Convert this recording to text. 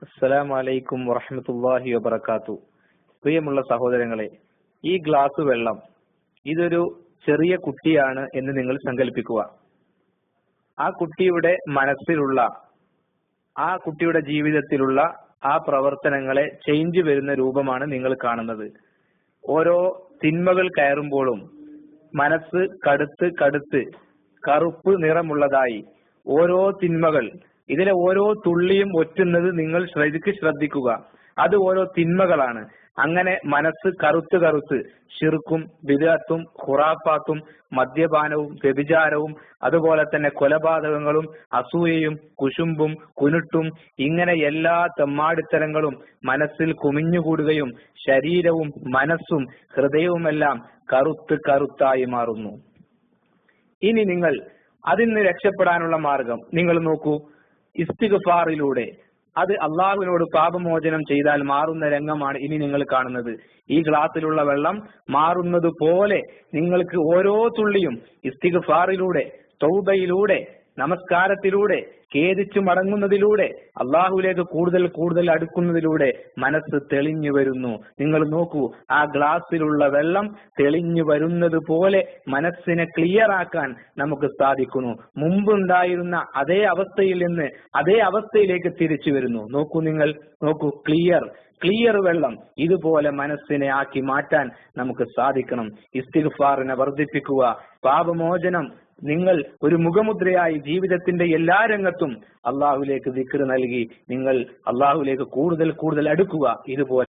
അസ്സലാമു അലൈക്കും വറഹ്മത്തുള്ളാഹി വബറകാതുഹു. പ്രിയമുള്ള സഹോദരങ്ങളെ, ഈ ഗ്ലാസ് വെള്ളം ഇതൊരു ചെറിയ കുട്ടിയാണ് എന്ന് നിങ്ങൾ സങ്കല്പിക്കുക. ആ കുട്ടിയുടെ മനസ്സിലുള്ള, ആ കുട്ടിയുടെ ജീവിതത്തിലുള്ള ആ പ്രവർത്തനങ്ങളെ ചേഞ്ച് വരുന്ന രൂപമാണ് നിങ്ങൾ കാണുന്നത്. ഓരോ തിന്മകൾ കയറുമ്പോഴും മനസ്സ് കടുത്ത് കടുത്ത് കറുപ്പ് നിറമുള്ളതായി ഓരോ തിന്മകൾ, ഇതിലെ ഓരോ തുള്ളിയും ഒറ്റുന്നത് നിങ്ങൾ ശ്രദ്ധിക്കുക. അത് ഓരോ തിന്മകളാണ്. അങ്ങനെ മനസ്സ് കറുത്ത് കറുത്ത് ശിർക്കും ബിദ്അത്തും ഖുറാഫാത്തും മദ്യപാനവും വ്യഭിചാരവും അതുപോലെ തന്നെ കൊലപാതകങ്ങളും അസൂയയും കുശുമ്പും കുനുട്ടും ഇങ്ങനെ എല്ലാ തെമ്മാടിത്തരങ്ങളും മനസ്സിൽ കുമിഞ്ഞുകൂടുകയും ശരീരവും മനസ്സും ഹൃദയവുമെല്ലാം കറുത്ത് കറുത്തായി മാറുന്നു. ഇനി നിങ്ങൾ അതിൽ നിന്ന് രക്ഷപ്പെടാനുള്ള മാർഗം നിങ്ങൾ നോക്കൂ. ഇസ്തിഗ്ഫാറിലൂടെ, അത് അള്ളാഹുവിനോട് പാപമോചനം ചെയ്താൽ മാറുന്ന രംഗമാണ് ഇനി നിങ്ങൾ കാണുന്നത്. ഈ ഗ്ലാസ്സിലുള്ള വെള്ളം മാറുന്നത് പോലെ നിങ്ങൾക്ക് ഓരോ തുള്ളിയും ഇസ്തിഗ്ഫാറിലൂടെ, തൗബയിലൂടെ, നമസ്കാരത്തിലൂടെ, ഖേദിച്ചു മടങ്ങുന്നതിലൂടെ, അള്ളാഹുവിലേക്ക് കൂടുതൽ കൂടുതൽ അടുക്കുന്നതിലൂടെ മനസ്സ് തെളിഞ്ഞു വരുന്നു. നിങ്ങൾ നോക്കൂ, ആ ഗ്ലാസ്സിലുള്ള വെള്ളം തെളിഞ്ഞു വരുന്നത് പോലെ മനസ്സിനെ ക്ലിയർ ആക്കാൻ നമുക്ക് സാധിക്കുന്നു. മുമ്പുണ്ടായിരുന്ന അതേ അവസ്ഥയിൽ നിന്ന് അതേ അവസ്ഥയിലേക്ക് തിരിച്ചു വരുന്നു. നോക്കൂ, നിങ്ങൾ നോക്കൂ, ക്ലിയർ വെള്ളം ഇതുപോലെ മനസ്സിനെ ആക്കി മാറ്റാൻ നമുക്ക് സാധിക്കണം. ഇസ്തിഗ്ഫാറിനെ വർദ്ധിപ്പിക്കുക, പാപമോചനം നിങ്ങൾ ഒരു മുഖമുദ്രയായി ജീവിതത്തിന്റെ എല്ലാ രംഗത്തും അള്ളാഹുവിലേക്ക് ദിക്ർ നൽകി നിങ്ങൾ അള്ളാഹുവിലേക്ക് കൂടുതൽ കൂടുതൽ അടുക്കുക. ഇതുപോലെ